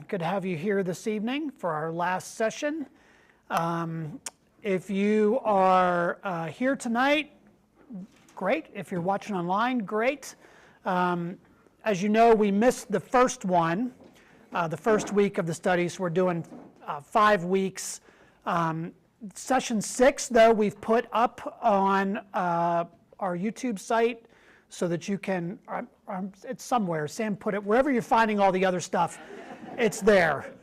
Good to have you here this evening for our last session. If you are here tonight, great. If you're watching online, great. As you know, we missed the first one, the first week of the study, so we're doing 5 weeks. Session 6, though, we've put up on our YouTube site so that you can, it's somewhere. Sam put it, wherever you're finding all the other stuff, it's there.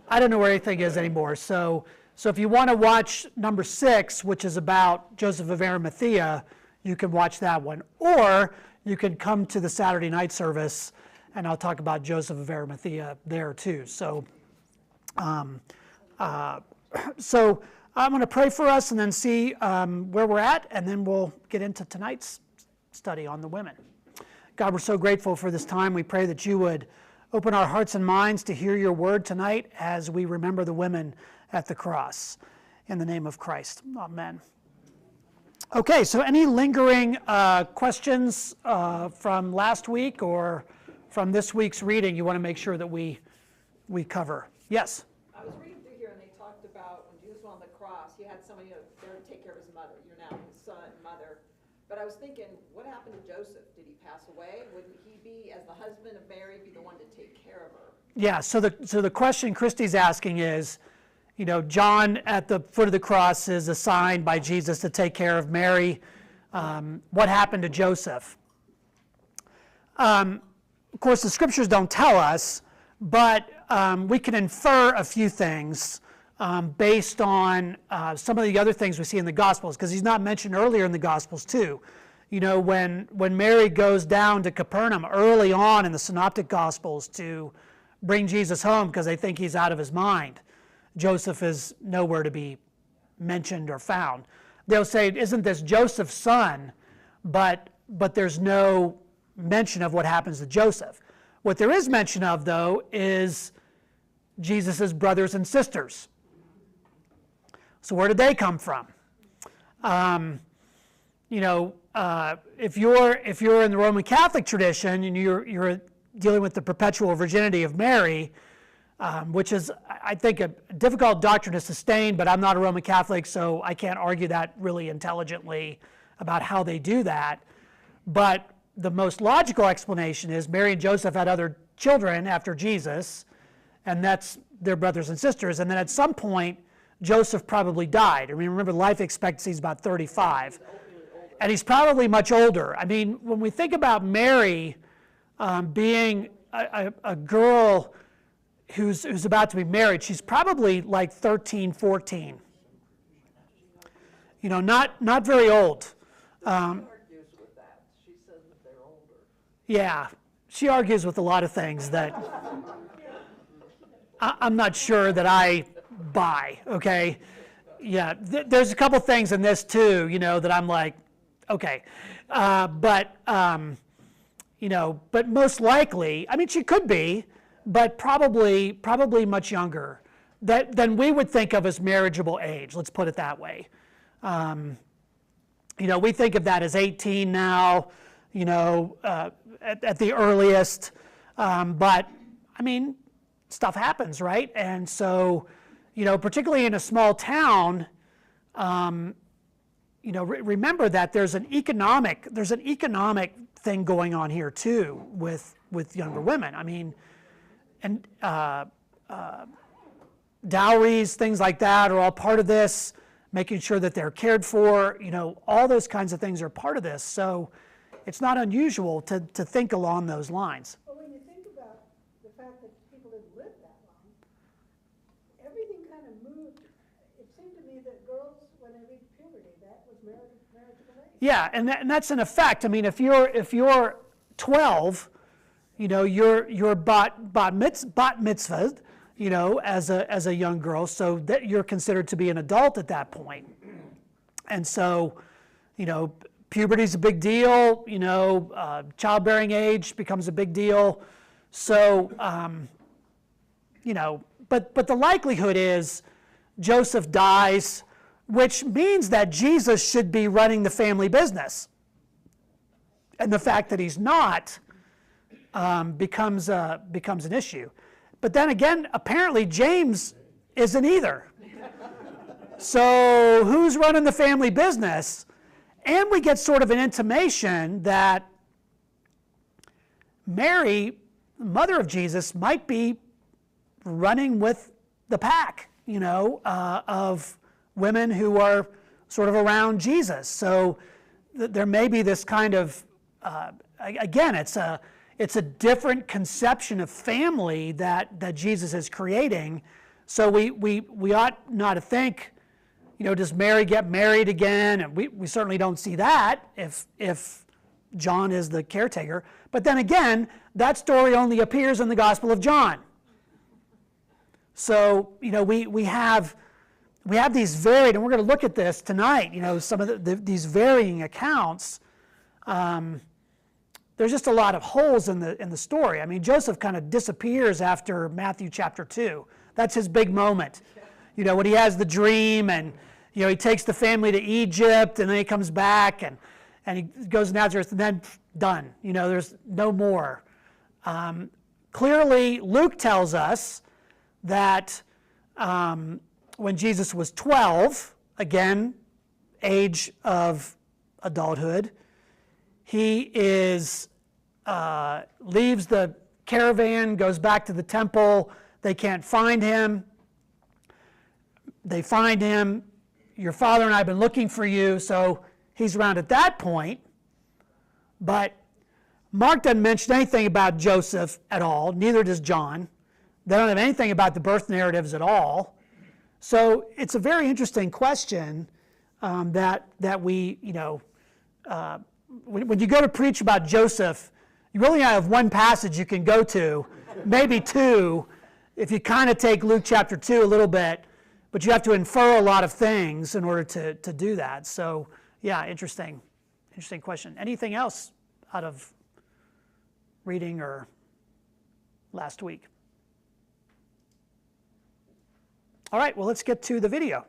I don't know where anything is anymore. So if you want to watch number 6, which is about Joseph of Arimathea, you can watch that one. Or you can come to the Saturday night service, and I'll talk about Joseph of Arimathea there too. So I'm going to pray for us and then see where we're at, and then we'll get into tonight's study on the women. God, we're so grateful for this time. We pray that you would open our hearts and minds to hear your word tonight as we remember the women at the cross. In the name of Christ, amen. Okay, so any lingering questions from last week or from this week's reading you want to make sure that we cover? Yes? I was reading through here and they talked about when Jesus was on the cross, he had somebody there to take care of his mother. You're now his son, mother. But I was thinking, what happened to Joseph? Did he pass away? Wouldn't he be, as the husband of Mary, be the one to take care of her? Yeah, so the question Christy's asking is, you know, John at the foot of the cross is assigned by Jesus to take care of Mary. What happened to Joseph? Of course, the scriptures don't tell us, but we can infer a few things based on some of the other things we see in the Gospels, because he's not mentioned earlier in the Gospels too. You know, when Mary goes down to Capernaum early on in the Synoptic Gospels to bring Jesus home because they think he's out of his mind, Joseph is nowhere to be mentioned or found. They'll say, isn't this Joseph's son? But there's no mention of what happens to Joseph. What there is mention of, though, is Jesus' brothers and sisters. So where did they come from? If you're in the Roman Catholic tradition and you're dealing with the perpetual virginity of Mary, which is, I think, a difficult doctrine to sustain, but I'm not a Roman Catholic, so I can't argue that really intelligently about how they do that. But the most logical explanation is Mary and Joseph had other children after Jesus, and that's their brothers and sisters. And then at some point, Joseph probably died. I mean, remember, life expectancy is about 35. And he's probably much older. I mean, when we think about Mary being a girl who's about to be married, she's probably like 13, 14. Not very old. Argues with that. She says that they're older. Yeah, she argues with a lot of things that I'm not sure that I buy, okay? Yeah, there's a couple things in this too, that I'm like, okay. But most likely, I mean, she could be, but probably much younger than we would think of as marriageable age, let's put it that way. We think of that as 18 now, at the earliest. But, I mean, stuff happens, right? And so, particularly in a small town, remember that there's an economic thing going on here too with younger women. I mean, and dowries, things like that are all part of this. Making sure that they're cared for, all those kinds of things are part of this. So it's not unusual to think along those lines. Well, when you think about the fact that people didn't live that long, everything kind of moved. It seemed to me that girls, when they reached puberty, that was marriageable age. Yeah, and that's an effect. I mean, if you're 12, you're bat mitzvahed, as a young girl, so that you're considered to be an adult at that point. And so, puberty's a big deal, childbearing age becomes a big deal. So, but the likelihood is Joseph dies, which means that Jesus should be running the family business. And the fact that he's not becomes an issue. But then again, apparently James isn't either. So who's running the family business? And we get sort of an intimation that Mary, mother of Jesus, might be running with the pack, of women who are sort of around Jesus. So there may be this kind of, again, it's a different conception of family that Jesus is creating. So we ought not to think, does Mary get married again? And we certainly don't see that if John is the caretaker. But then again, that story only appears in the Gospel of John. So, we have these varied, and we're going to look at this tonight, some of these varying accounts. There's just a lot of holes in the story. I mean, Joseph kind of disappears after Matthew chapter 2. That's his big moment. When he has the dream and, he takes the family to Egypt and then he comes back and he goes to Nazareth and then done. There's no more. Clearly, Luke tells us that when Jesus was 12, again, age of adulthood, he leaves the caravan, goes back to the temple. They can't find him. They find him. Your father and I have been looking for you. So he's around at that point. But Mark doesn't mention anything about Joseph at all. Neither does John. They don't have anything about the birth narratives at all. So it's a very interesting question that we, when you go to preach about Joseph, you really have one passage you can go to, maybe two, if you kind of take Luke chapter 2 a little bit, but you have to infer a lot of things in order to do that. So, yeah, interesting question. Anything else out of reading or last week. All right, well, let's get to the video.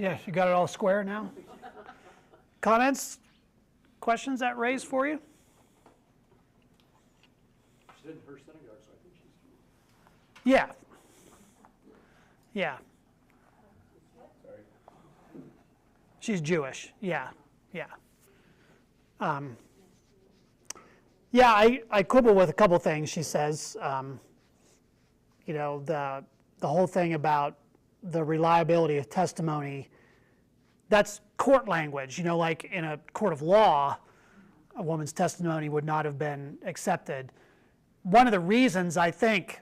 Yeah, you got it all square now? Comments, questions that raised for you? She's in her synagogue, so I think she's Jewish. Yeah. Yeah. Sorry. She's Jewish. Yeah. Yeah. Yeah, I quibble with a couple things she says. You know, the whole thing about the reliability of testimony, that's court language. You know, like in a court of law, a woman's testimony would not have been accepted. One of the reasons I think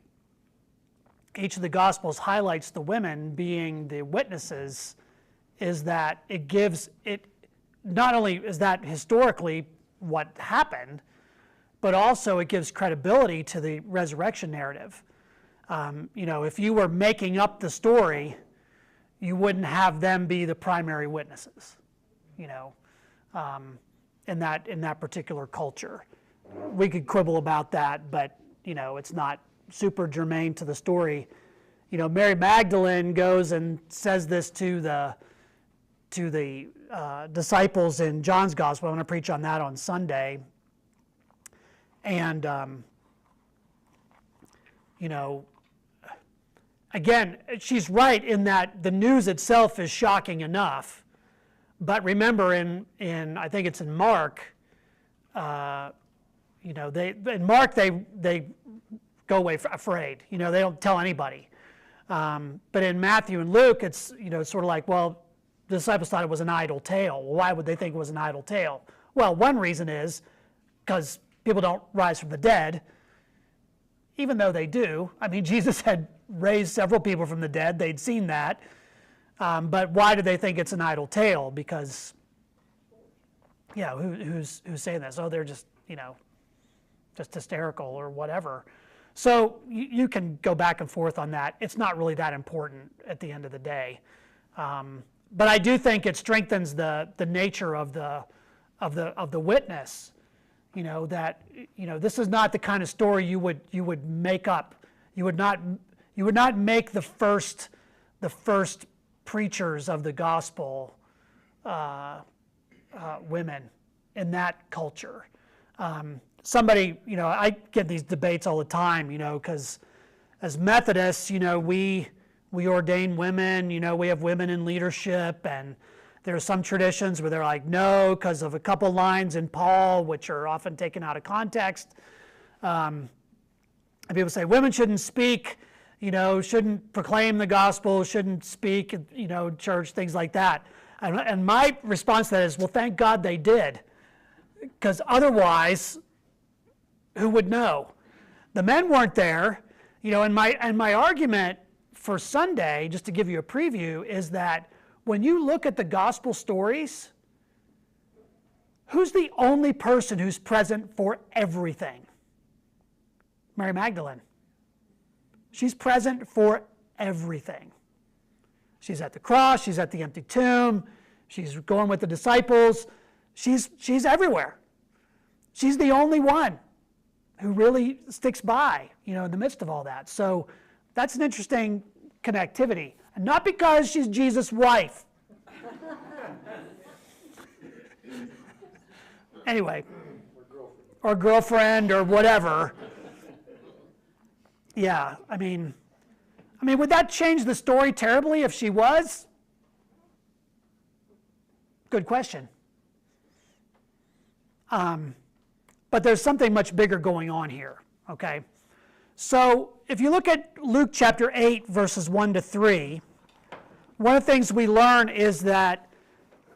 each of the Gospels highlights the women being the witnesses is that it gives it, not only is that historically what happened, but also it gives credibility to the resurrection narrative. You know, if you were making up the story, you wouldn't have them be the primary witnesses, you know, in that particular culture. We could quibble about that, but, you know, it's not super germane to the story. You know, Mary Magdalene goes and says this to the disciples in John's Gospel. I'm going to preach on that on Sunday. And, you know, again, she's right in that the news itself is shocking enough. But remember, in I think it's in Mark, you know, in Mark they go away afraid. You know, they don't tell anybody. But in Matthew and Luke, it's, you know, sort of like, well, the disciples thought it was an idle tale. Well, why would they think it was an idle tale? Well, one reason is because people don't rise from the dead, even though they do. I mean, Jesus had raised several people from the dead. They'd seen that. But why do they think it's an idle tale? Because, yeah, who's saying this? Oh, they're just, you know, just hysterical or whatever. So you can go back and forth on that. It's not really that important at the end of the day. But I do think it strengthens the nature of the witness. You know, that, you know, this is not the kind of story you would make up. You would not make the first preachers of the gospel women in that culture. Somebody, you know, I get these debates all the time, you know, because as Methodists, you know, we ordain women, you know, we have women in leadership, and there are some traditions where they're like, no, because of a couple lines in Paul, which are often taken out of context. And people say women shouldn't speak, you know, shouldn't proclaim the gospel, shouldn't speak, you know, church, things like that. And my response to that is, well, thank God they did, because otherwise, who would know? The men weren't there, you know. And my argument for Sunday, just to give you a preview, is that when you look at the gospel stories, who's the only person who's present for everything? Mary Magdalene. She's present for everything. She's at the cross, she's at the empty tomb, she's going with the disciples, she's everywhere. She's the only one who really sticks by, you know, in the midst of all that. So that's an interesting connectivity. And not because she's Jesus' wife. Anyway, or girlfriend or whatever. Yeah, I mean, would that change the story terribly if she was? Good question. But there's something much bigger going on here, okay? So if you look at Luke chapter 8, verses 1 to 3, one of the things we learn is that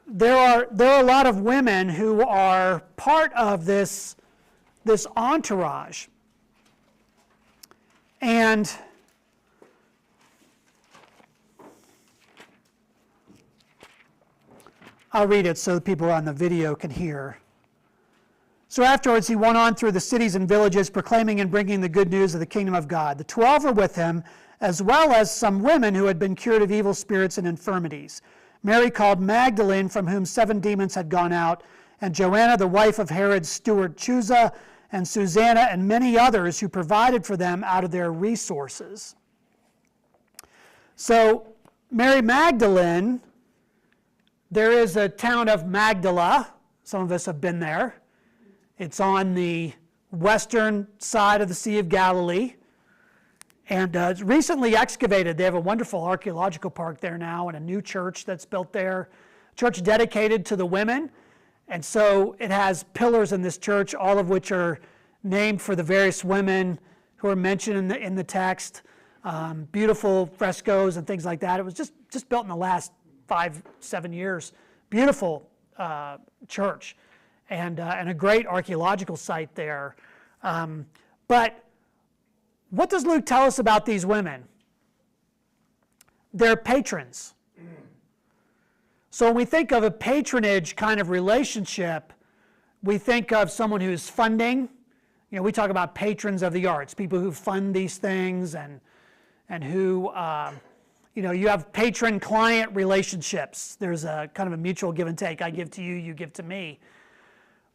there are a lot of women who are part of this entourage. And I'll read it so the people on the video can hear. So afterwards he went on through the cities and villages, proclaiming and bringing the good news of the kingdom of God. The 12 were with him, as well as some women who had been cured of evil spirits and infirmities. Mary called Magdalene, from whom 7 demons had gone out, and Joanna, the wife of Herod's steward Chuza, and Susanna, and many others who provided for them out of their resources. So Mary Magdalene There is a town of Magdala. Some of us have been there. It's on the western side of the Sea of Galilee. And it's recently excavated. They have a wonderful archaeological park there now and a new church that's built there. Church dedicated to the women. And so it has pillars in this church, all of which are named for the various women who are mentioned in the text. Beautiful frescoes and things like that. It was just built in the last 5-7 years. Beautiful church and a great archaeological site there. But what does Luke tell us about these women? They're patrons. So when we think of a patronage kind of relationship, we think of someone who's funding. You know, we talk about patrons of the arts, people who fund these things and who, you know, you have patron-client relationships. There's a kind of a mutual give and take. I give to you, you give to me.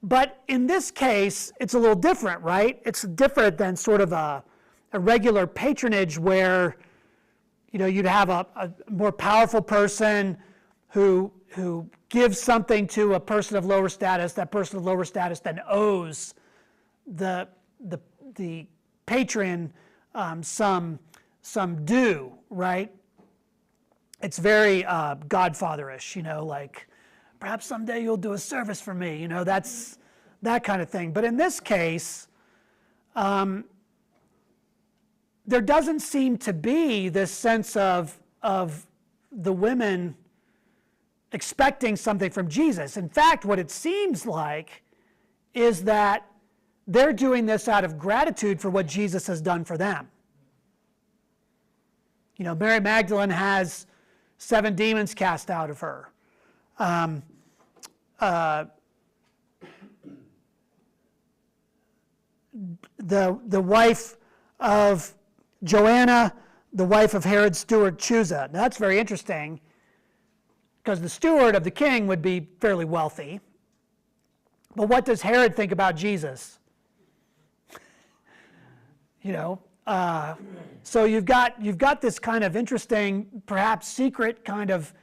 But in this case, it's a little different, right? It's different than sort of a regular patronage where, you know, you'd have a more powerful person who gives something to a person of lower status. That person of lower status then owes the patron some due, right? It's very Godfatherish, you know, like perhaps someday you'll do a service for me, you know, that's that kind of thing. But in this case, there doesn't seem to be this sense of the women expecting something from Jesus. In fact, what it seems like is that they're doing this out of gratitude for what Jesus has done for them. You know, Mary Magdalene has 7 demons cast out of her. The wife of Joanna, the wife of Herod's steward Chusa. Now that's very interesting because the steward of the king would be fairly wealthy. But what does Herod think about Jesus? You know, so you've got this kind of interesting, perhaps secret kind of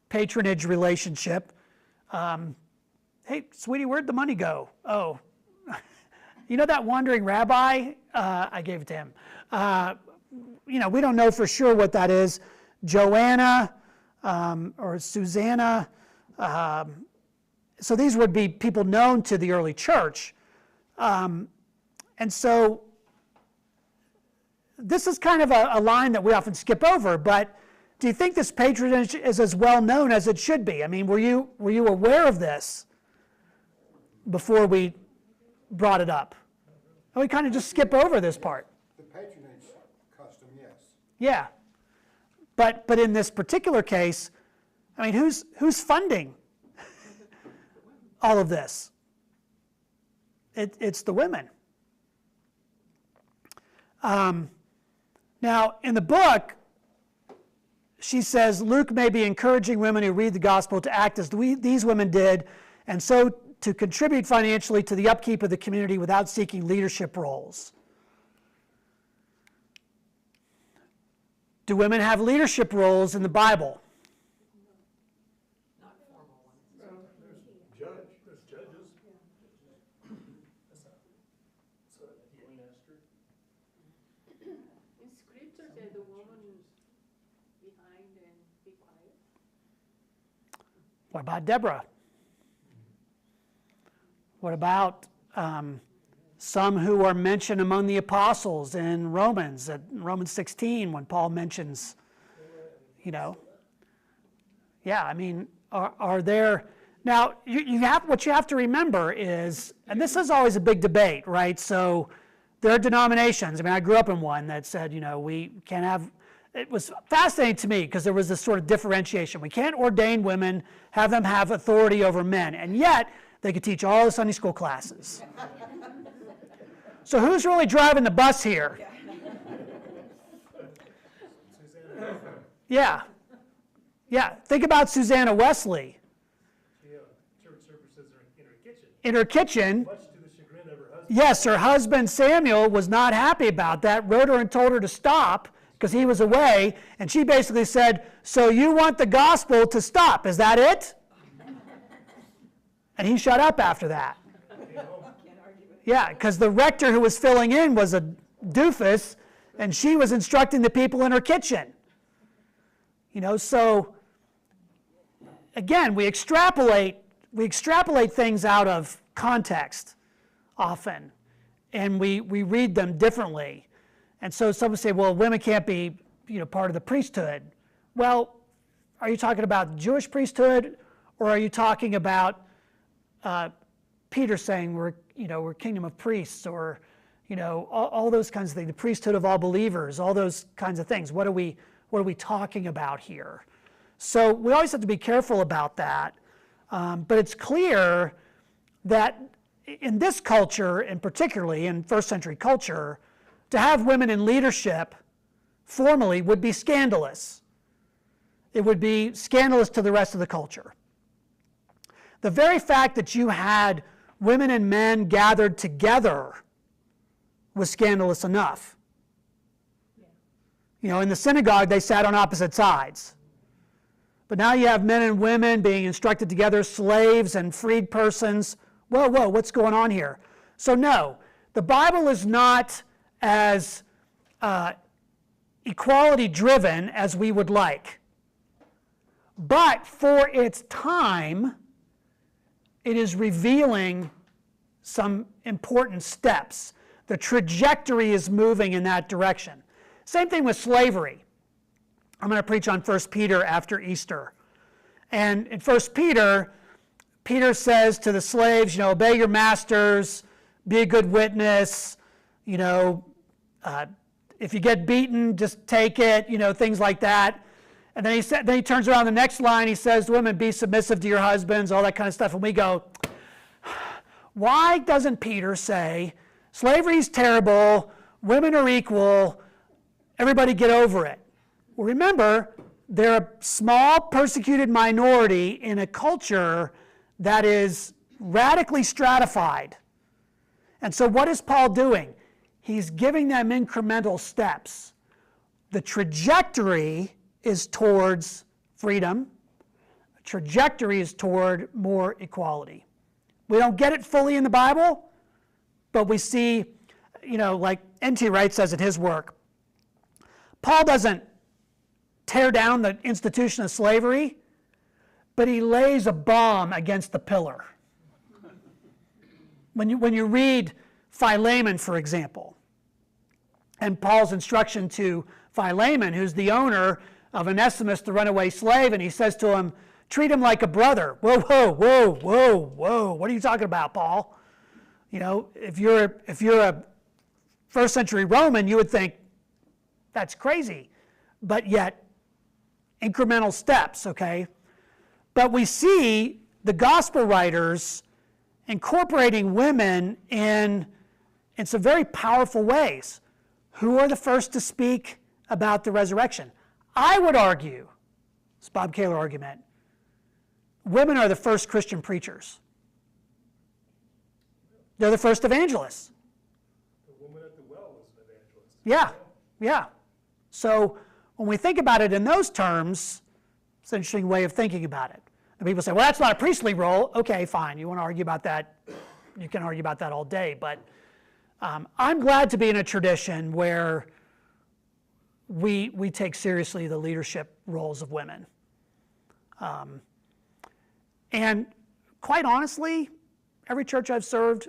patronage relationship. Hey, sweetie, where'd the money go? Oh, you know that wandering rabbi? I gave it to him. You know, we don't know for sure what that is. Joanna or Susanna. So these would be people known to the early church. And so this is kind of a line that we often skip over, but do you think this patronage is as well known as it should be? I mean, were you aware of this before we brought it up? Oh, we kind of just skip over this part. The patronage custom, yes. Yeah, but in this particular case, I mean, who's funding all of this? It's the women. Now, in the book, she says Luke may be encouraging women who read the gospel to act as these women did, and so to contribute financially to the upkeep of the community without seeking leadership roles. Do women have leadership roles in the Bible? Not formal ones. There's judges. In scripture, said the woman who's behind and be quiet. What about Deborah? What about some who are mentioned among the apostles in Romans 16, when Paul mentions, you know, yeah, I mean, are there, now, what you have to remember is, and this is always a big debate, right? So there are denominations. I mean, I grew up in one that said, you know, we can't have, it was fascinating to me because there was this sort of differentiation. We can't ordain women, have them have authority over men, and yet they could teach all the Sunday school classes. So who's really driving the bus here? Yeah. Yeah, think about Susanna Wesley. Church services are in her kitchen, In her kitchen, much to the chagrin of her husband. yes, her husband Samuel was not happy about that, wrote her and told her to stop because he was away, and she basically said, so you want the gospel to stop, is that it? And he shut up after that. Can't argue with it. Yeah, because the rector who was filling in was a doofus, and she was instructing the people in her kitchen. So again, we extrapolate things out of context often, and we read them differently. And so some say, well, women can't be part of the priesthood. Well, are you talking about Jewish priesthood, or are you talking about Peter saying we're kingdom of priests, or all those kinds of things, the priesthood of all believers, all those kinds of things? What are we talking about here? So we always have to be careful about that. But it's clear that in this culture, and particularly in first century culture, to have women in leadership formally would be scandalous. It would be scandalous to the rest of the culture. The very fact that you had women and men gathered together was scandalous enough. In the synagogue, they sat on opposite sides. But now you have men and women being instructed together, slaves and freed persons. Whoa, what's going on here? So no, the Bible is not as equality-driven as we would like. But for its time, it is revealing some important steps. The trajectory is moving in that direction. Same thing with slavery. I'm going to preach on 1 Peter after Easter. And in 1 Peter, Peter says to the slaves, obey your masters, be a good witness, if you get beaten, just take it, things like that. And then he turns around the next line, he says to women, be submissive to your husbands, all that kind of stuff. And we go, why doesn't Peter say, slavery's terrible, women are equal, everybody get over it? Well, remember, they're a small persecuted minority in a culture that is radically stratified. And so what is Paul doing? He's giving them incremental steps. The trajectory is towards freedom. The trajectory is toward more equality. We don't get it fully in the Bible, but we see, like N.T. Wright says in his work, Paul doesn't tear down the institution of slavery, but he lays a bomb against the pillar. When you read Philemon, for example, and Paul's instruction to Philemon, who's the owner of Onesimus, the runaway slave, and he says to him, treat him like a brother. Whoa, what are you talking about, Paul? If you're a first century Roman, you would think, that's crazy. But yet, incremental steps, okay? But we see the gospel writers incorporating women in some very powerful ways. Who are the first to speak about the resurrection? I would argue, it's Bob Kaler argument, women are the first Christian preachers. They're the first evangelists. The woman at the well was an evangelist. Yeah. So when we think about it in those terms, it's an interesting way of thinking about it. And people say, well, that's not a priestly role. Okay, fine. You want to argue about that? You can argue about that all day. But I'm glad to be in a tradition where we take seriously the leadership roles of women. And quite honestly, every church I've served,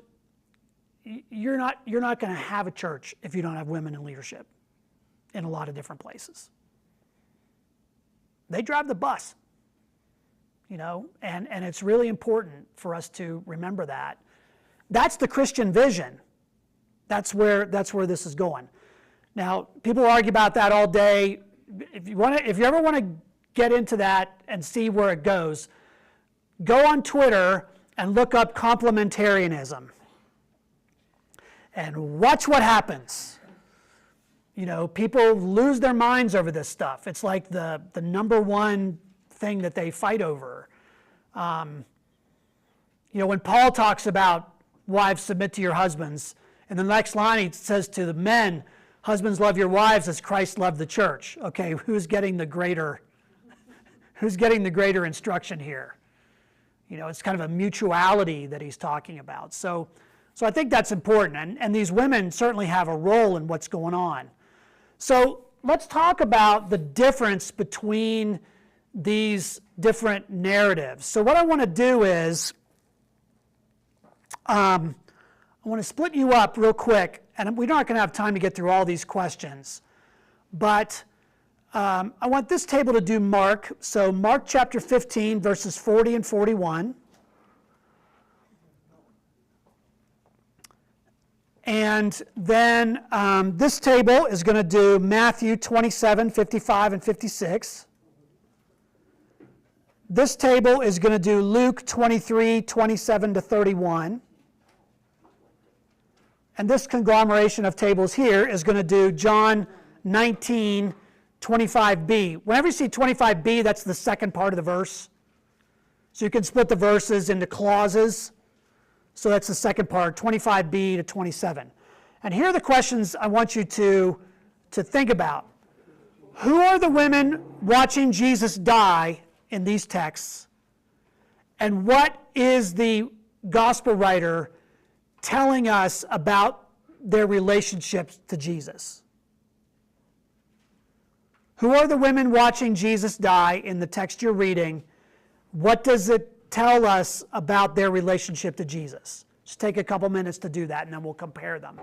you're not going to have a church if you don't have women in leadership in a lot of different places. They drive the bus, and it's really important for us to remember that. That's the Christian vision. That's where this is going. Now, people argue about that all day. If you ever want to get into that and see where it goes, go on Twitter and look up complementarianism and watch what happens. People lose their minds over this stuff. It's like the number one thing that they fight over. When Paul talks about wives submit to your husbands, in the next line he says to the men, husbands love your wives as Christ loved the church. Okay, who's getting the greater instruction here? It's kind of a mutuality that he's talking about. So I think that's important, and these women certainly have a role in what's going on. So let's talk about the difference between these different narratives. So what I want to do is, I want to split you up real quick, and we're not going to have time to get through all these questions, but I want this table to do Mark. So Mark chapter 15, verses 40 and 41. And then this table is going to do Matthew 27, 55, and 56. This table is going to do Luke 23, 27 to 31. And this conglomeration of tables here is going to do John 19, 25b. Whenever you see 25b, that's the second part of the verse. So you can split the verses into clauses. So that's the second part, 25b to 27. And here are the questions I want you to think about. Who are the women watching Jesus die in these texts? And what is the gospel writer telling us about their relationships to Jesus? Who are the women watching Jesus die in the text you're reading? What does it tell us about their relationship to Jesus? Just take a couple minutes to do that, and then we'll compare them.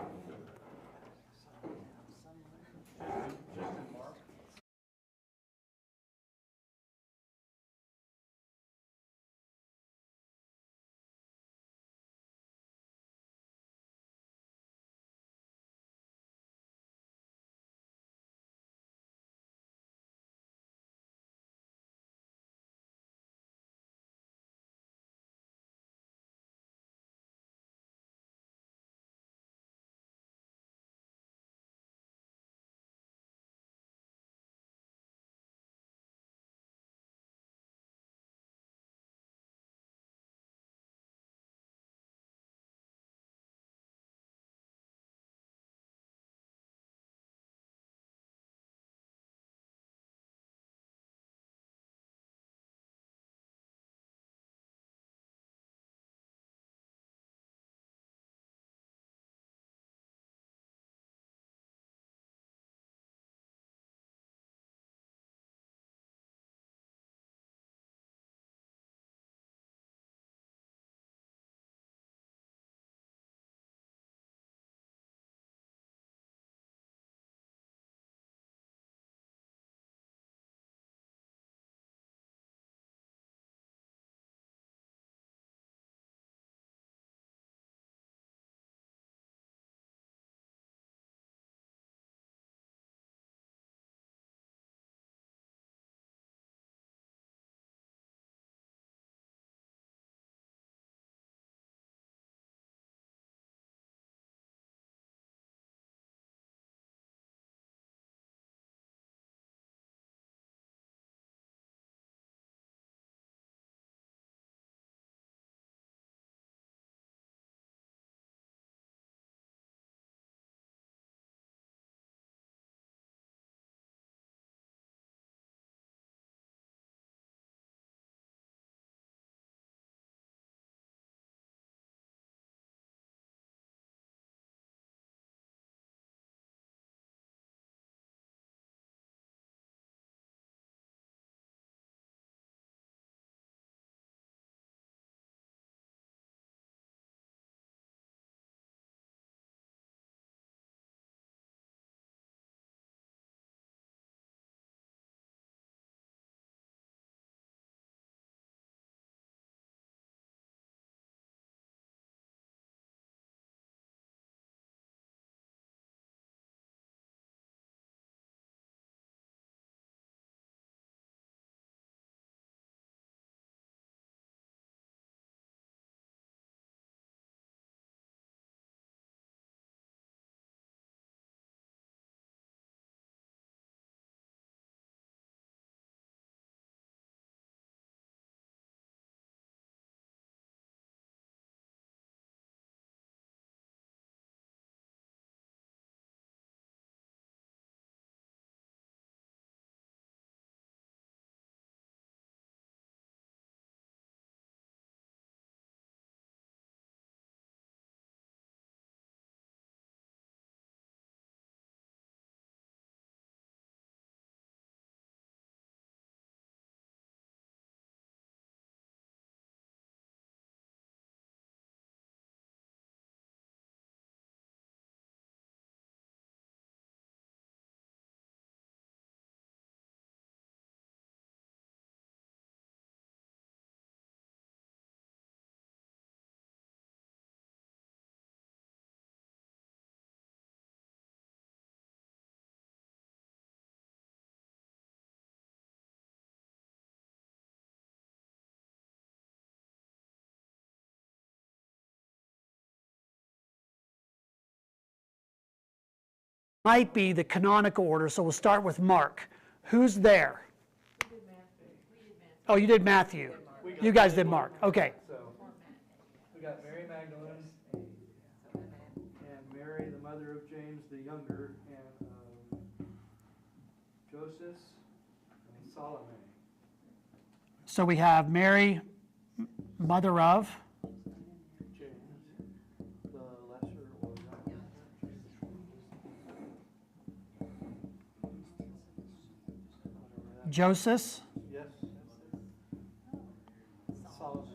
might be the canonical order, so we'll start with Mark. Who's there? Oh, you did Matthew. You guys did Mark. Okay. So, we got Mary Magdalene and Mary, the mother of James the Younger, and Joseph and Salome. So we have Mary, mother of. James, the lesser or younger. Joseph. Yes. Salome.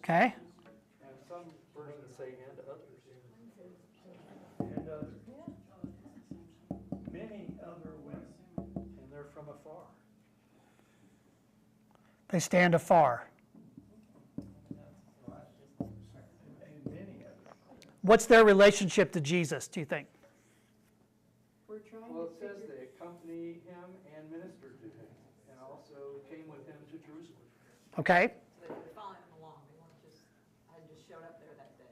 Okay. And some versions say and others. And many other women. And they're from afar. They stand afar. And many others. What's their relationship to Jesus, do you think? Well, it says they accompanied him and ministered to him, and also came with him to Jerusalem. Okay. So they were following him along, they weren't just, had just showed up there that day.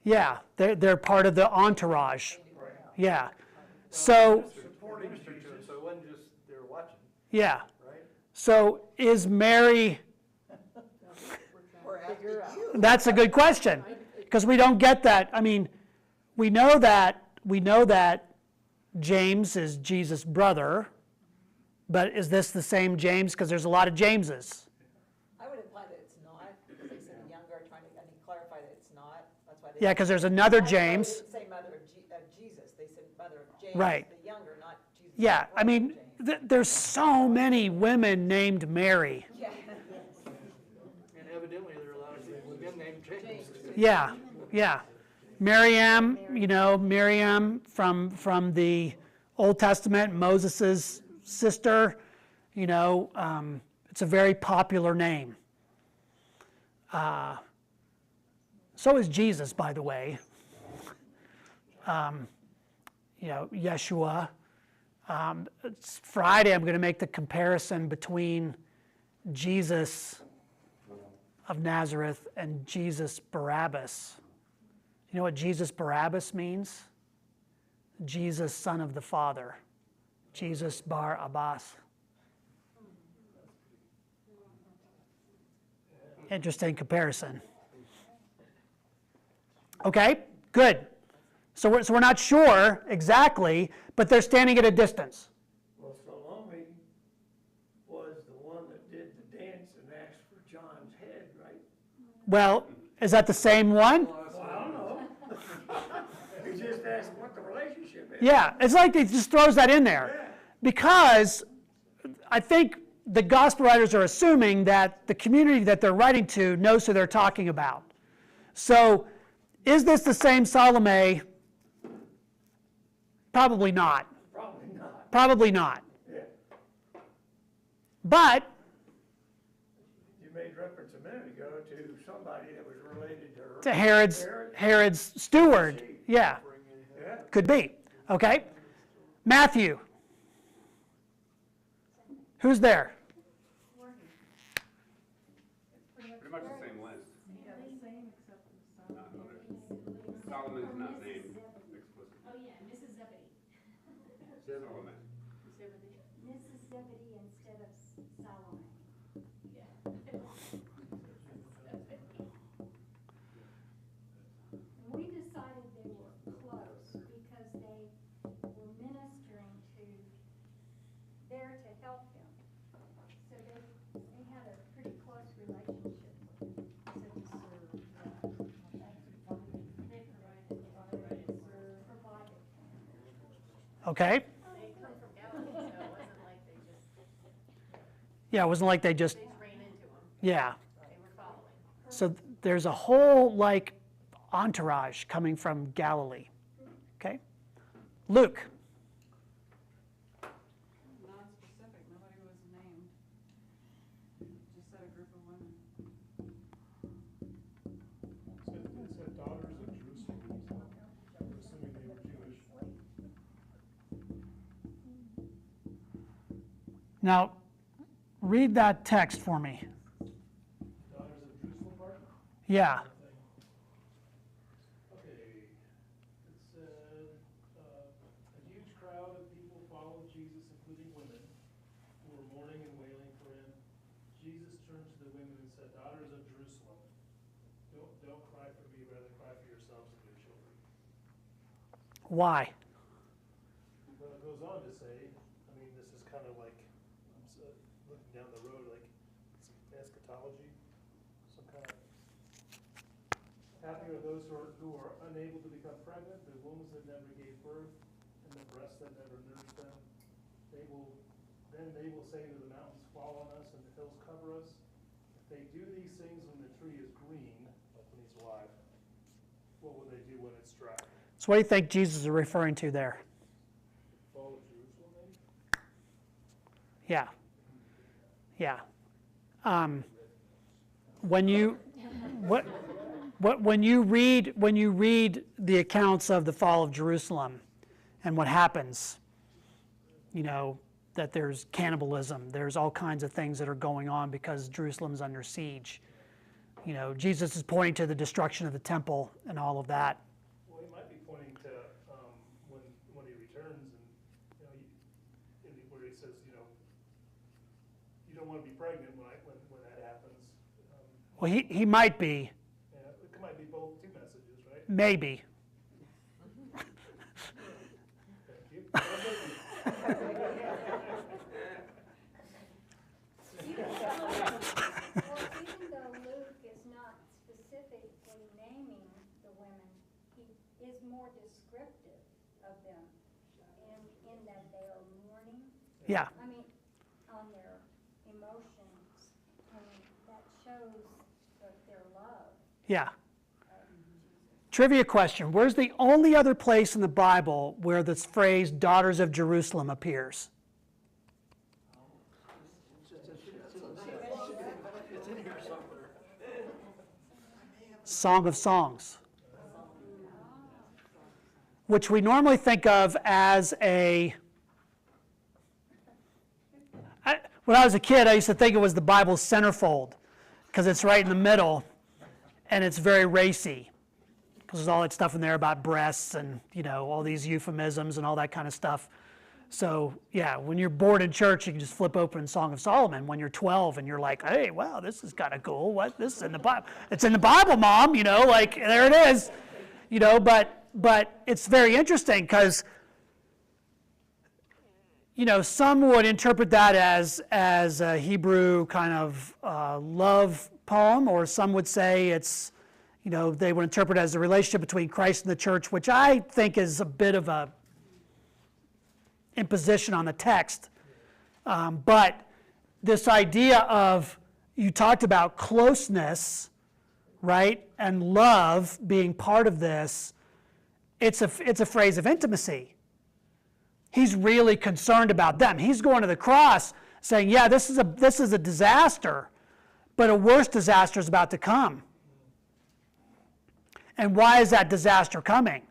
Yeah, they're part of the entourage. Right. Yeah. So, Ministered to him, so it wasn't just they were watching, yeah. right? So is Mary, We're asking you. that's a good question, because we don't get that. I mean, we know that James is Jesus' brother, but is this the same James? Because there's a lot of Jameses. I would imply that it's not, because they said the younger, trying to, clarify that it's not, that's why they. Yeah, because there's another That's why they James. didn't say mother of Jesus, they said mother of James. Right. The younger, not Jesus. Yeah, I mean, James. there's so many women named Mary. Yeah. And evidently there are a lot of women named James. Yeah, yeah. Miriam, Miriam from the Old Testament, Moses' sister, it's a very popular name. So is Jesus, by the way. Yeshua. It's Friday, I'm going to make the comparison between Jesus of Nazareth and Jesus Barabbas. You know what Jesus Barabbas means? Jesus, son of the Father. Jesus Bar Abbas. Interesting comparison. Okay, good. So we're not sure exactly, but they're standing at a distance. Well, Salome was the one that did the dance and asked for John's head, right? Well, is that the same one? Well, I don't know. He just asked what the relationship is. Yeah, it's like he just throws that in there. Because I think the gospel writers are assuming that the community that they're writing to knows who they're talking about. So, is this the same Salome? Probably not. Probably not. Probably not. Yeah. But, You made reference a minute ago to somebody that was related to her. to Herod's steward. Yeah, Yeah. could be. Okay? Matthew. Who's there? Pretty much the same list. Solomon's not named explicitly. Oh, yeah, Mrs. Zebedee. Solomon. Mrs. Zebedee instead of Solomon. We decided they were close because they were ministering there to help him. So they had a pretty close relationship. So they served. They provided. Okay. They come from Galilee, so it wasn't like they just, Yeah, it wasn't like they just, they just ran into him. yeah. They were following. So there's a whole, entourage coming from Galilee. Okay? Luke. Non-specific, nobody was named. Just said a group of women. It said daughters of Jerusalem, so I'm assuming they were Jewish. Now, read that text for me. Daughters of Jerusalem part? Yeah. Okay, it said, said, daughters of Jerusalem, don't cry for me, rather cry for yourselves and your children. Why? Well, it goes on to say, I mean, this is kind of like, looking down the road, like some eschatology, some kind of, happy are those who are unable to become pregnant, the wombs that never gave birth, and the breasts that never nursed them. Then they will say to the mountains, fall on us, and the hills cover us. If they do these things when the tree is green, like when he's alive, what will they do when it's dry? So what do you think Jesus is referring to there? Fall of Jerusalem, maybe? Yeah. Yeah. When you when you read the accounts of the fall of Jerusalem and what happens, you know, that there's cannibalism, there's all kinds of things that are going on because Jerusalem's under siege. You know, Jesus is pointing to the destruction of the temple and all of that. Well, he might be pointing to when he returns, and you know, where he says, you know, you don't want to be pregnant when that happens. Well, he might be. Yeah, it might be both two messages, right? Maybe. Thank you. Well, even though Luke is not specifically naming the women, he is more descriptive of them in that they are mourning. Yeah. I mean, on their emotions, and that shows their love. Yeah. Trivia question. Where's the only other place in the Bible where this phrase, daughters of Jerusalem, appears? It's in here somewhere. Song of Songs, which we normally think of as when I was a kid, I used to think it was the Bible's centerfold because it's right in the middle and it's very racy because there's all that stuff in there about breasts and, you know, all these euphemisms and all that kind of stuff. So, yeah, when you're bored in church, you can just flip open Song of Solomon when you're 12 and you're like, hey, wow, this is kind of cool. What? This is in the Bible. It's in the Bible, Mom, you know, like, there it is. You know, but it's very interesting because, you know, some would interpret that as a Hebrew kind of love poem, or some would say it's, you know, they would interpret it as a relationship between Christ and the church, which I think is a bit of a imposition on the text. But this idea of, you talked about closeness, right, and love being part of this, it's a phrase of intimacy. He's really concerned about them. He's going to the cross saying, yeah, this is a disaster, but a worse disaster is about to come. And why is that disaster coming?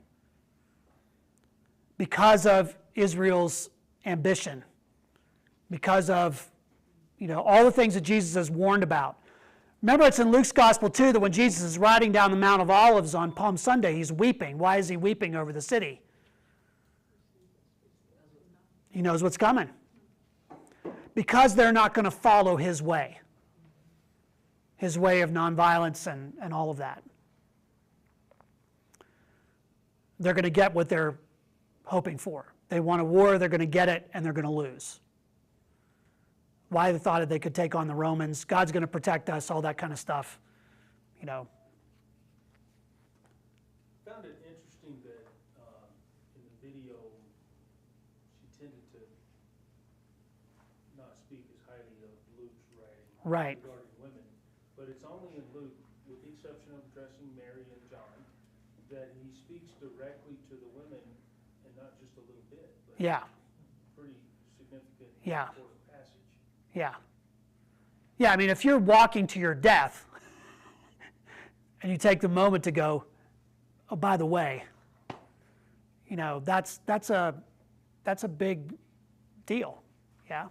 Because of Israel's ambition, because of, you know, all the things that Jesus has warned about. Remember, it's in Luke's gospel too that when Jesus is riding down the Mount of Olives on Palm Sunday, he's weeping. Why is he weeping over the city? He knows what's coming. Because they're not going to follow his way of nonviolence and all of that. They're going to get what they're hoping for. They want a war, they're going to get it, and they're going to lose. Why they thought that they could take on the Romans, God's going to protect us, all that kind of stuff, you know. I found it interesting that in the video, she tended to not speak as highly of Luke's writing Right. regarding women. But it's only in Luke, with the exception of addressing Mary and John, that he speaks directly to the women, and not just a little bit, but Yeah. pretty significant, Yeah. important passage. Yeah. Yeah, I mean, if you're walking to your death and you take the moment to go, oh, by the way, you know, that's a big deal. Yeah.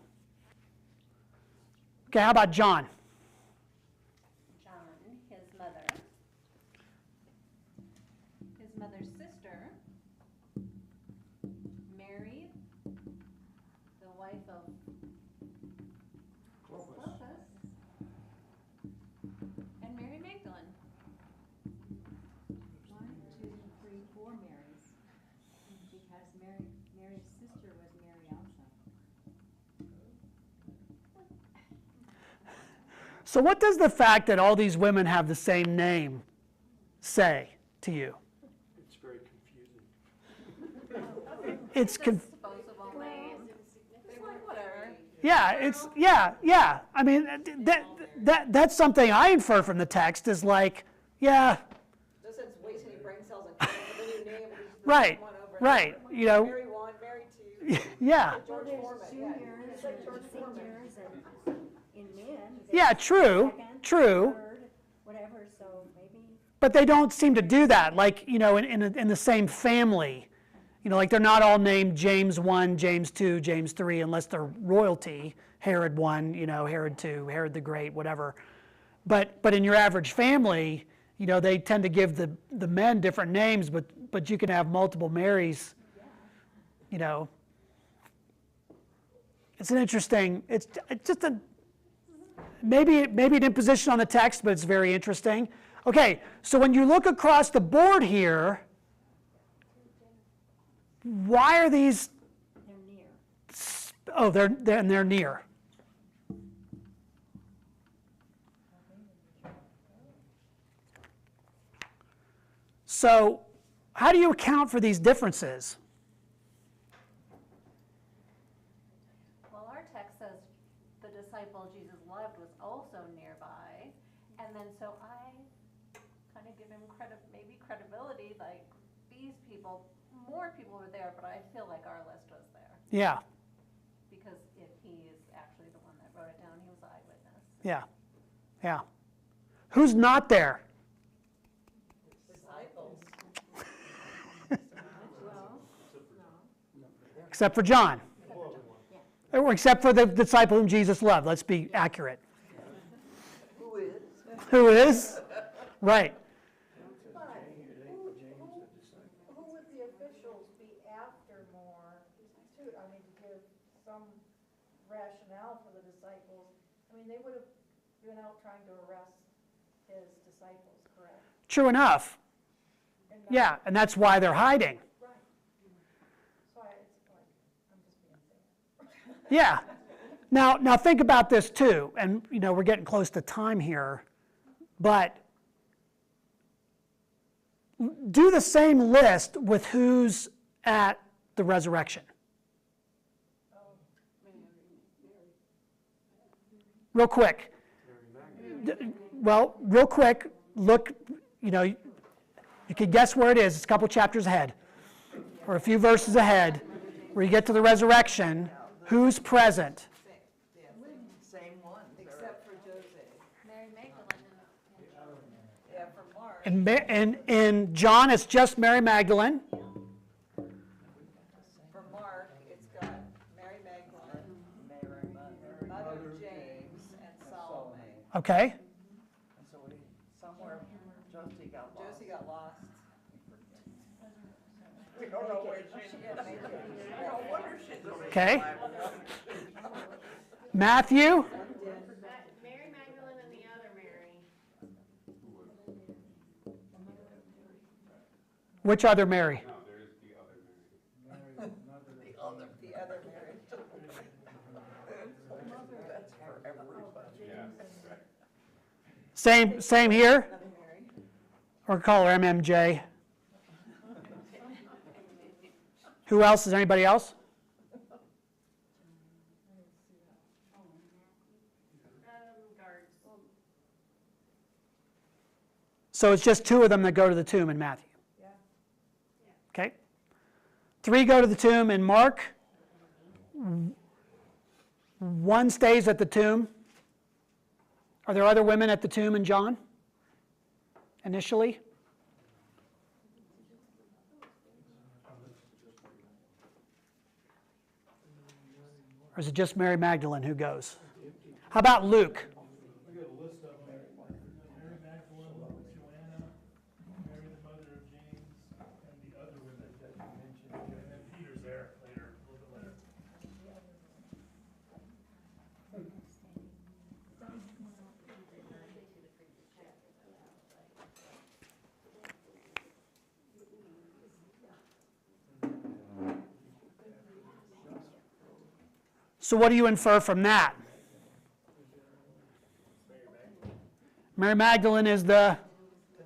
Okay, how about John? John, his mother's sister, Mary, the wife of Clopas, because Mary's sister was Mary also. So what does the fact that all these women have the same name say to you? It's very confusing. It's Disposable names. They were whatever. yeah. I mean, that's something I infer from the text is like, yeah, No sense wasting any brain cells and coming up with a new name. and just right, one over and right. over. You know, Mary 1, Mary 2. yeah, George Foreman, yeah. It's like George Foreman. in men. yeah, true, Second, true. third, whatever, so maybe. But they don't seem to do that, like, you know, in the same family. You know, like they're not all named James 1, James 2, James 3, unless they're royalty. Herod 1, you know, Herod 2, Herod the Great, whatever. But in your average family, you know, they tend to give the men different names, but you can have multiple Marys, you know. It's an interesting, it's just a, maybe an imposition on the text, but it's very interesting. Okay, so when you look across the board here, why are these? They're near. Oh, they're near. So, how do you account for these differences? Well, our text says the disciple Jesus loved was also nearby, and then so I kind of give him maybe credibility, like these people, more people were there, but I feel like our list was there. Yeah, Because if he is actually the one that wrote it down, he was eyewitness. yeah. Who's not there? Disciples. Except for John. Or except for the disciple whom Jesus loved. Let's be accurate. Who is? Who is? Right. But who would the officials be after more, too, I mean, to give some rationale for the disciples? I mean, they would have been out trying to arrest his disciples, correct? True enough. And not- Yeah, and that's why they're hiding. Right. So it's like, I'm just being fair. Yeah. Now think about this too, and you know we're getting close to time here, but do the same list with who's at the resurrection. Real quick. Well, real quick, look, you know, you can guess where it is. It's a couple chapters ahead, or a few verses ahead, where you get to the resurrection. Who's present? Same one. Except for Jose. Mary Magdalene. Yeah, for Mark. In John, it's just Mary Magdalene. For Mark, it's got Mary Magdalene, Mother of James, and Salome. Okay. So somewhere Josie got lost. Josie got lost. We don't know where she is. No wonder she's only. Okay. Matthew. Mary Magdalene and the other Mary. Which other Mary? No, there is the other Mary. The other Mary. That's for everybody. Yeah. Same here. Another Mary. Or call her MMJ. Who else? Is anybody else? Guards. So it's just two of them that go to the tomb in Matthew. Yeah. Okay. 3 go to the tomb in Mark. 1 stays at the tomb. Are there other women at the tomb in John? Initially? Or is it just Mary Magdalene who goes? How about Luke? We got a list of them. Mary Magdalene, Joanna, Mary the mother of James, and the other women that you mentioned. And then Peter's there later, a little bit later. So what do you infer from that? Mary Magdalene is the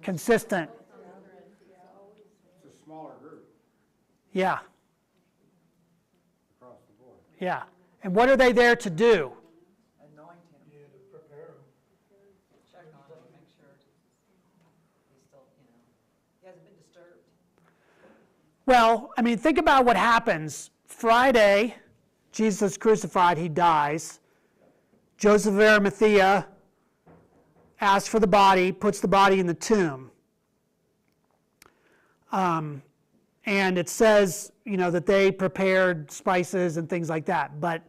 consistent. It's a smaller group Yeah, across the board. yeah. And what are they there to do? Anoint him, Yeah, to prepare them. check on him, make sure he's still, he hasn't been disturbed. Well, I mean, think about what happens. Friday, Jesus is crucified, he dies. Joseph of Arimathea asks for the body, puts the body in the tomb. And it says, that they prepared spices and things like that. But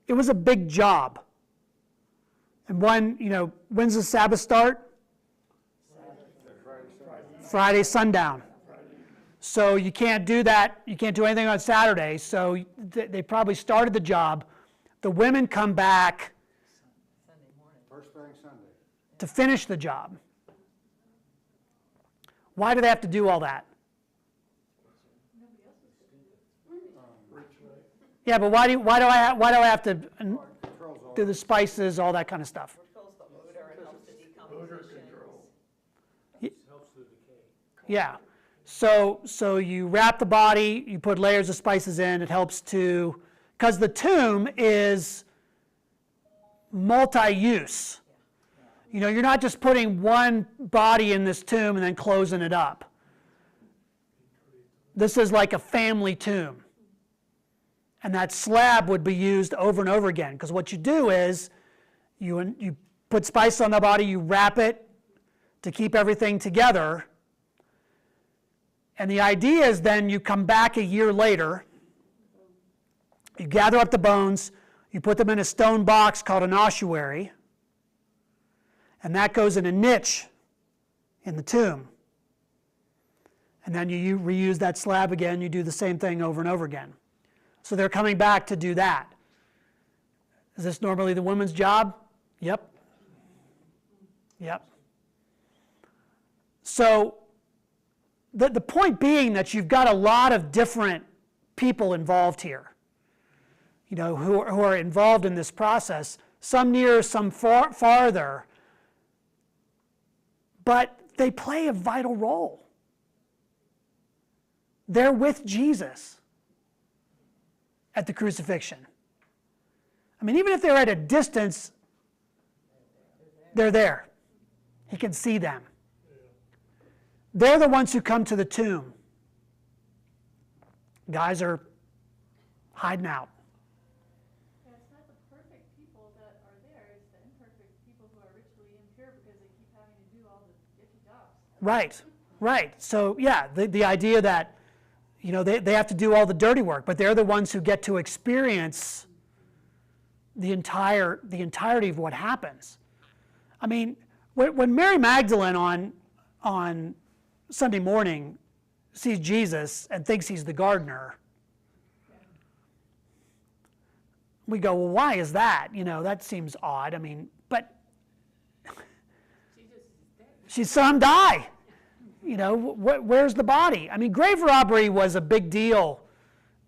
it was a big job. And when's the Sabbath start? Friday sundown. So you can't do that. You can't do anything on Saturday. So they probably started the job. The women come back Sunday morning. First thing Sunday. to finish the job. Why do they have to do all that? Yeah, but why do I have to Controls all. do the spices, all that kind of stuff? Controls the odor and helps the Odor decomposition. control. Helps the decay. Yeah. So you wrap the body, you put layers of spices in. It helps to, because the tomb is multi-use. You're not just putting one body in this tomb and then closing it up. This is like a family tomb. And that slab would be used over and over again, because what you do is you put spice on the body, you wrap it to keep everything together. And the idea is then you come back a year later, you gather up the bones, you put them in a stone box called an ossuary, and that goes in a niche in the tomb. And then you reuse that slab again, you do the same thing over and over again. So they're coming back to do that. Is this normally the woman's job? Yep. Yep. So the point being that you've got a lot of different people involved here, who are involved in this process, some near, some farther, but they play a vital role. They're with Jesus at the crucifixion. I mean, even if they're at a distance, they're there. He can see them. They're the ones who come to the tomb. Guys are hiding out. Yeah, it's not the perfect people that are there, it's the imperfect people who are ritually impure because they keep having to do all the icky jobs. Right. So, yeah, the idea that, they have to do all the dirty work, but they're the ones who get to experience the entirety of what happens. I mean, when Mary Magdalene on Sunday morning sees Jesus and thinks he's the gardener, we go, well, why is that? That seems odd. I mean, but she saw him die. Where's the body? I mean, grave robbery was a big deal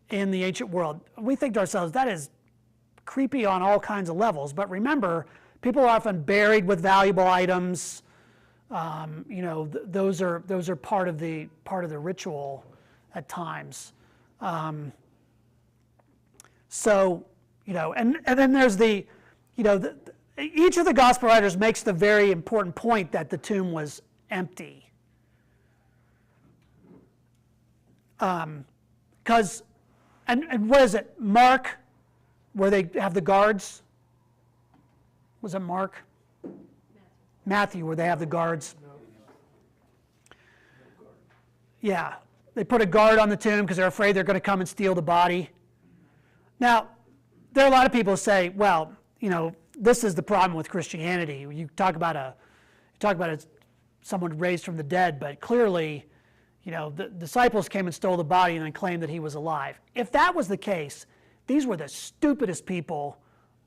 in the ancient world. We think to ourselves, that is creepy on all kinds of levels. But remember, people are often buried with valuable items. Those are part of the ritual at times. And then there's each of the gospel writers makes the very important point that the tomb was empty. Because, and what is it, Mark, where they have the guards? Was it Mark? Matthew, where they have the guards. Yeah, they put a guard on the tomb because they're afraid they're going to come and steal the body. Now, there are a lot of people who say, well, this is the problem with Christianity. You talk about someone raised from the dead, but clearly, the disciples came and stole the body and then claimed that he was alive. If that was the case, these were the stupidest people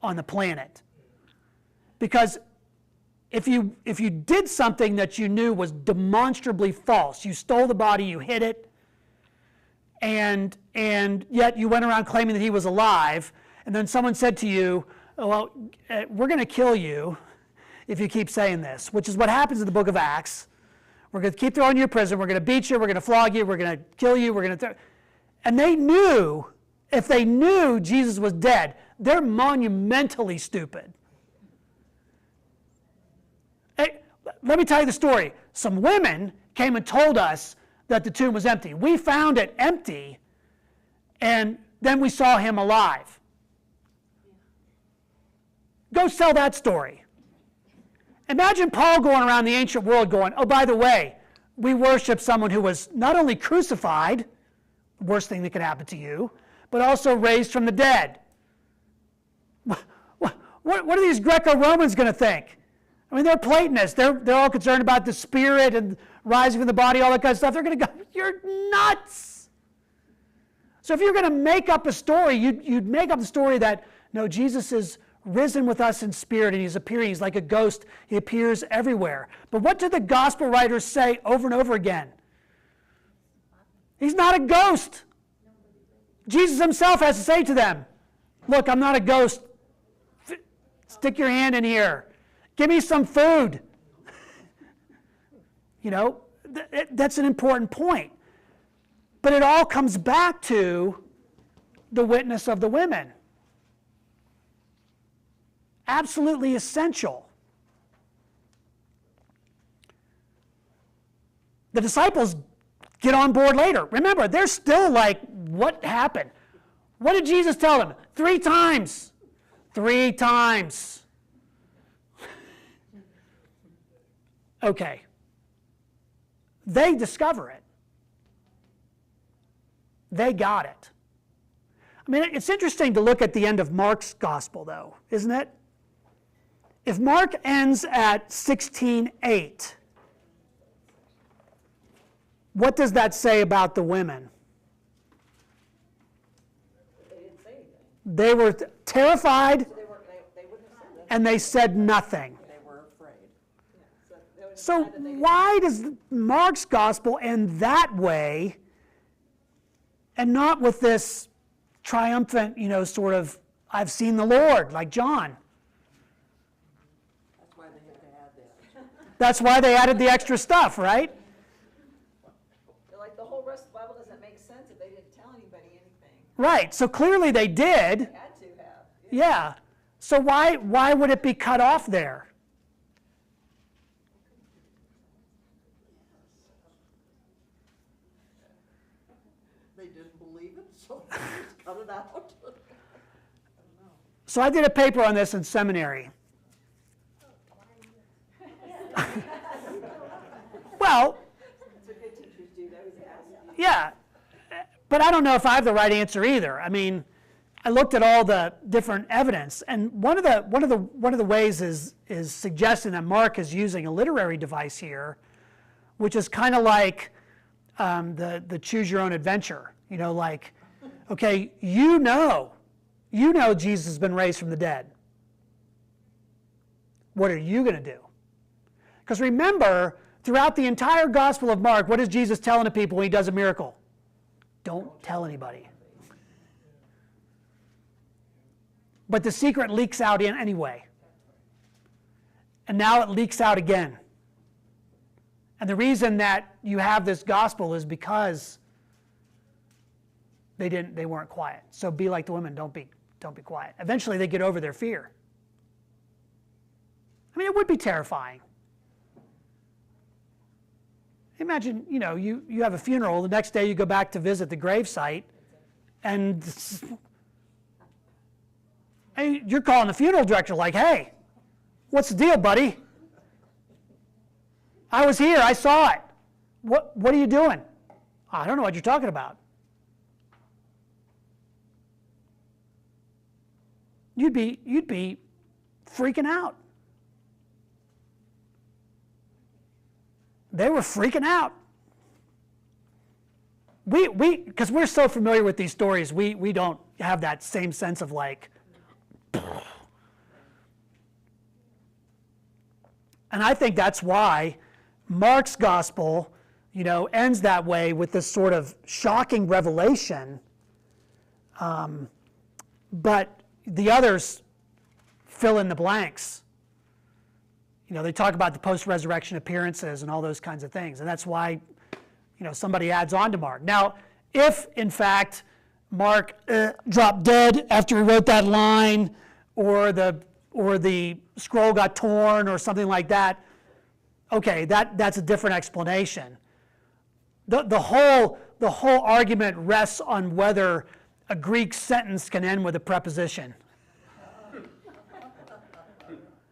on the planet. Because if you did something that you knew was demonstrably false, you stole the body, you hid it, and yet you went around claiming that he was alive, and then someone said to you, oh, well, we're going to kill you if you keep saying this, which is what happens in the book of Acts. We're going to keep throwing you in prison. We're going to beat you. We're going to flog you. We're going to kill you. We're going to and they knew, if they knew Jesus was dead, they're monumentally stupid. Hey, let me tell you the story. Some women came and told us that the tomb was empty. We found it empty, and then we saw him alive. Go sell that story. Imagine Paul going around the ancient world going, oh, by the way, we worship someone who was not only crucified, the worst thing that could happen to you, but also raised from the dead. What are these Greco-Romans going to think? I mean, they're Platonists. They're all concerned about the spirit and rising from the body, all that kind of stuff. They're going to go, you're nuts. So if you're going to make up a story, you'd make up the story that, no, Jesus is risen with us in spirit, and he's appearing. He's like a ghost. He appears everywhere. But what do the gospel writers say over and over again? He's not a ghost. Jesus himself has to say to them, look, I'm not a ghost. Stick your hand in here. Give me some food. You know, that's an important point. But it all comes back to the witness of the women. Absolutely essential. The disciples get on board later. Remember, they're still like, what happened? What did Jesus tell them? 3 times. 3 times. Okay. They discover it. They got it. I mean, it's interesting to look at the end of Mark's gospel, though, isn't it? If Mark ends at 16:8, what does that say about the women? They didn't say anything. They were terrified, So they wouldn't have said that. and they said nothing. They were afraid. Yeah, so they would So imply that they didn't- why does Mark's gospel end that way and not with this triumphant, sort of, I've seen the Lord, like John? That's why they had to add that. That's why they added the extra stuff, right? They're like, the whole rest of the Bible doesn't make sense if they didn't tell anybody anything. Right, so clearly they did. They had to have. Yeah. So why would it be cut off there? They didn't believe it, so they just cut it out. So I did a paper on this in seminary. Well, That's what good teachers do, they always ask. yeah, but I don't know if I have the right answer either. I mean, I looked at all the different evidence, and one of the ways is suggesting that Mark is using a literary device here, which is kind of like the choose your own adventure. Like, okay, you know Jesus has been raised from the dead. What are you going to do? Because remember, throughout the entire Gospel of Mark, what is Jesus telling the people when he does a miracle? Don't tell anybody. But the secret leaks out anyway. And now it leaks out again. And the reason that you have this gospel is because they weren't quiet. So be like the women, don't be quiet. Eventually they get over their fear. I mean, it would be terrifying. Imagine, you have a funeral, the next day you go back to visit the gravesite, and you're calling the funeral director like, hey, what's the deal, buddy? I was here, I saw it. What are you doing? I don't know what you're talking about. You'd be freaking out. They were freaking out. Because we're so familiar with these stories, we don't have that same sense of like, and I think that's why Mark's gospel, ends that way with this sort of shocking revelation. But, the others fill in the blanks. They talk about the post-resurrection appearances and all those kinds of things, and that's why, somebody adds on to Mark. Now, if, in fact, Mark dropped dead after he wrote that line, or the scroll got torn or something like that, okay, that's a different explanation. The whole argument rests on whether a Greek sentence can end with a preposition.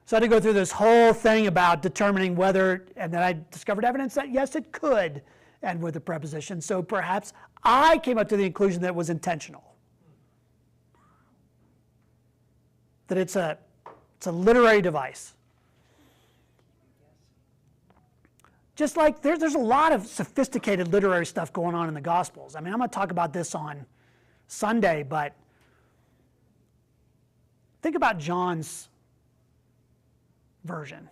So I had to go through this whole thing about determining whether, and then I discovered evidence that yes, it could end with a preposition. So perhaps I came up to the conclusion that it was intentional. That it's a literary device. Just like there's a lot of sophisticated literary stuff going on in the Gospels. I mean, I'm going to talk about this on Sunday, but think about John's version.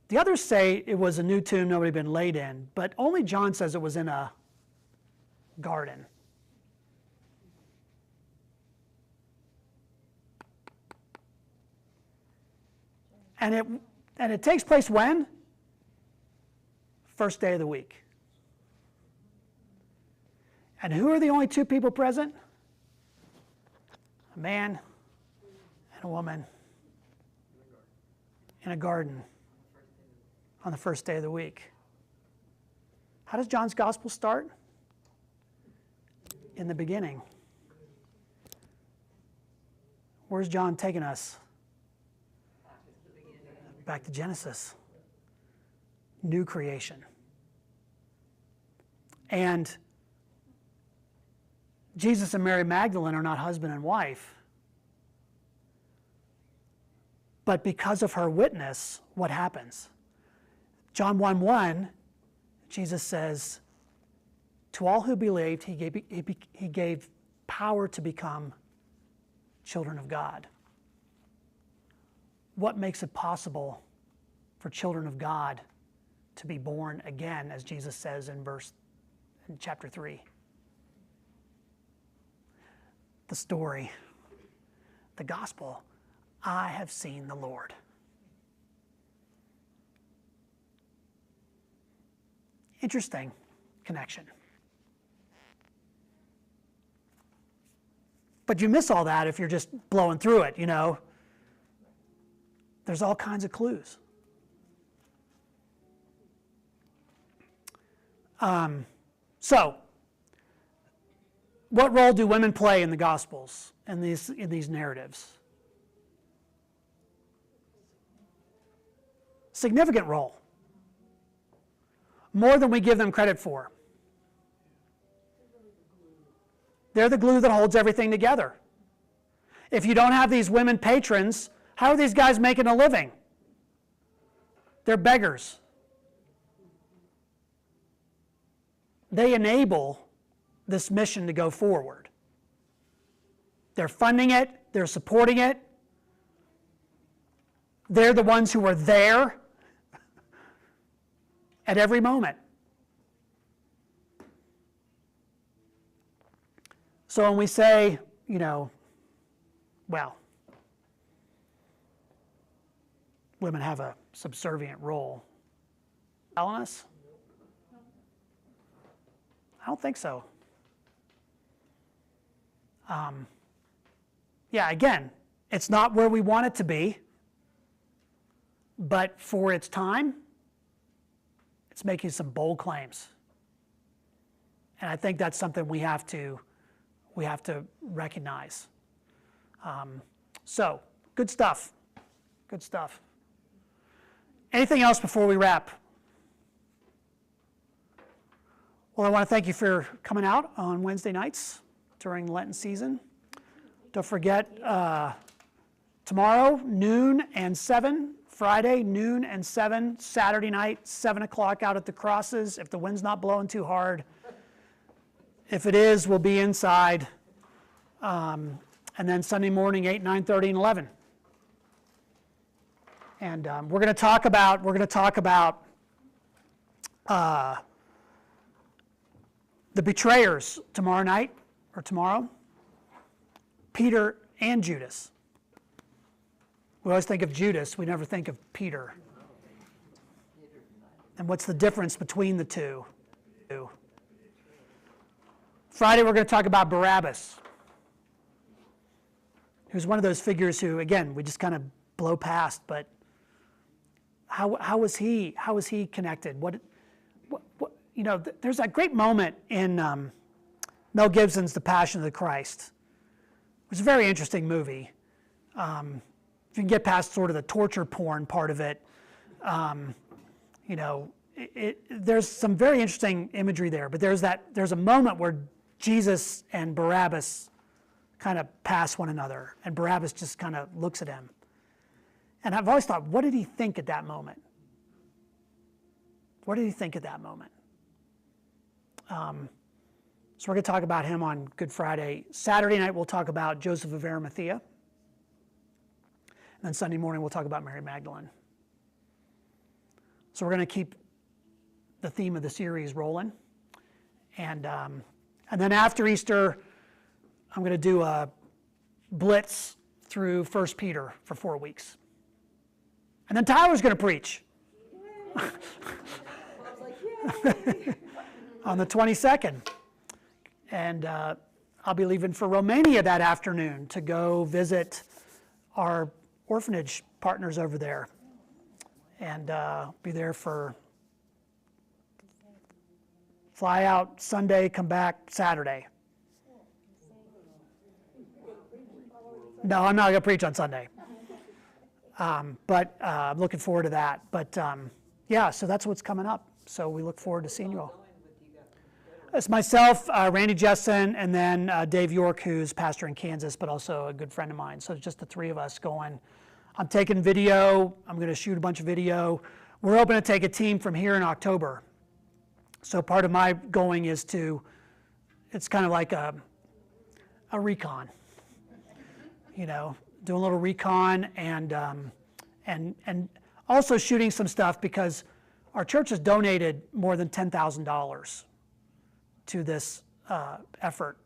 The others say it was a new tomb nobody had been laid in, but only John says it was in a garden. And it takes place when? First day of the week. And who are the only two people present? A man and a woman in a garden on the first day of the week. How does John's gospel start? In the beginning. Where's John taking us? Back to Genesis. New creation. And Jesus and Mary Magdalene are not husband and wife. But because of her witness, what happens? John 1:1, Jesus says, to all who believed, he gave power to become children of God. What makes it possible for children of God to be born again, as Jesus says in chapter 3? The story, the gospel. I have seen the Lord. Interesting connection. But you miss all that if you're just blowing through it, There's all kinds of clues. So, what role do women play in the Gospels, in these narratives? Significant role. More than we give them credit for. They're the glue that holds everything together. If you don't have these women patrons, how are these guys making a living? They're beggars. They enable this mission to go forward. They're funding it, they're supporting it. They're the ones who are there at every moment. So when we say, women have a subservient role, telling us? I don't think so. Again, it's not where we want it to be, but for its time, it's making some bold claims. And I think that's something we have to recognize. So, good stuff. Good stuff. Anything else before we wrap? Well, I want to thank you for coming out on Wednesday nights during the Lenten season. Don't forget, tomorrow, noon and 7, Friday, noon and 7, Saturday night, 7 o'clock out at the crosses, if the wind's not blowing too hard. If it is, we'll be inside. And then Sunday morning, 8, 9:30, and 11. And we're going to talk about the betrayers tomorrow night, or tomorrow. Peter and Judas. We always think of Judas, we never think of Peter. And what's the difference between the two? Friday we're going to talk about Barabbas, who's one of those figures who, again, we just kind of blow past, but how was he connected? What there's that great moment in Mel Gibson's The Passion of the Christ. It's a very interesting movie. If you can get past sort of the torture porn part of it, there's some very interesting imagery there. But there's a moment where Jesus and Barabbas kind of pass one another, and Barabbas just kind of looks at him. And I've always thought, what did he think at that moment? What did he think at that moment? So we're going to talk about him on Good Friday. Saturday night we'll talk about Joseph of Arimathea. And then Sunday morning we'll talk about Mary Magdalene. So we're going to keep the theme of the series rolling. And then after Easter, I'm going to do a blitz through 1 Peter for 4 weeks. And then Tyler's going to preach. On the 22nd. And I'll be leaving for Romania that afternoon to go visit our orphanage partners over there. And be there fly out Sunday, come back Saturday. No, I'm not going to preach on Sunday. But I'm looking forward to that. But yeah, so that's what's coming up. So we look forward to seeing you all. It's myself, Randy Jessen, and then Dave York, who's pastor in Kansas, but also a good friend of mine. So it's just the three of us going. I'm taking video. I'm going to shoot a bunch of video. We're hoping to take a team from here in October. So part of my going is it's kind of like a recon, doing a little recon and also shooting some stuff because our church has donated more than $10,000 to this effort,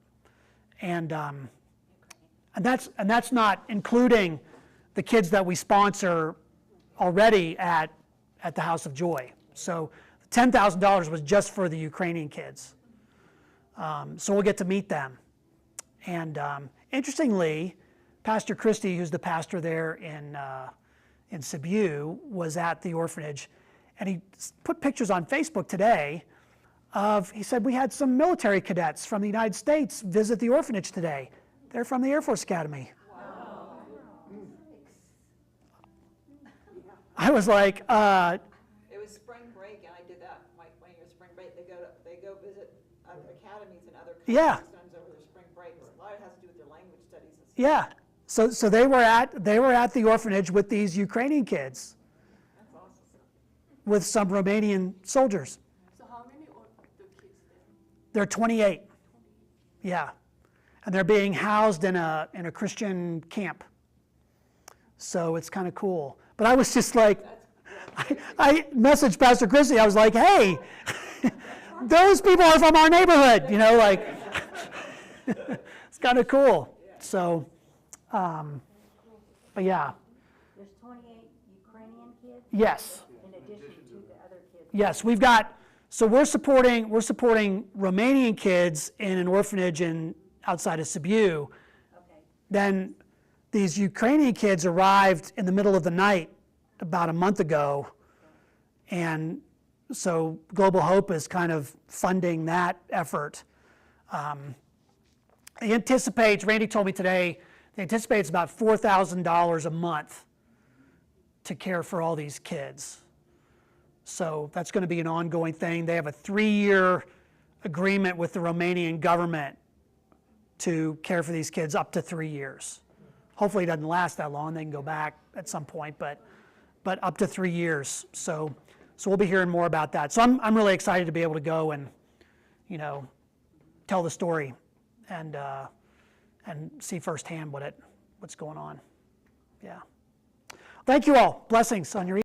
and that's not including the kids that we sponsor already at the House of Joy. So $10,000 was just for the Ukrainian kids. So we'll get to meet them. And interestingly, Pastor Christie, who's the pastor there in Sibiu, was at the orphanage, and he put pictures on Facebook today he said, we had some military cadets from the United States visit the orphanage today. They're from the Air Force Academy. Wow. I was like, It was spring break, and I did that. My year spring break, they go visit other academies and other countries sometimes over their spring break. A lot of it has to do with their language studies and stuff. Yeah. So they were at the orphanage with these Ukrainian kids. That's awesome. With some Romanian soldiers. So how many of the kids there? They're 28. Yeah. And they're being housed in a Christian camp. So it's kind of cool. But I was just like, I messaged Pastor Christie. I was like, hey, those people are from our neighborhood. It's kind of cool. So, but yeah. There's 28 Ukrainian kids? Yes. In addition to the other kids? Yes, we're supporting Romanian kids in an orphanage outside of Sibiu. Okay. Then these Ukrainian kids arrived in the middle of the night about a month ago, and so Global Hope is kind of funding that effort. Randy told me today, they anticipate it's about $4,000 a month to care for all these kids. So that's going to be an ongoing thing. They have a 3-year agreement with the Romanian government to care for these kids up to 3 years. Hopefully it doesn't last that long. They can go back at some point, but up to 3 years. So we'll be hearing more about that. So I'm really excited to be able to go and, tell the story and see firsthand what's going on. Yeah. Thank you all. Blessings on your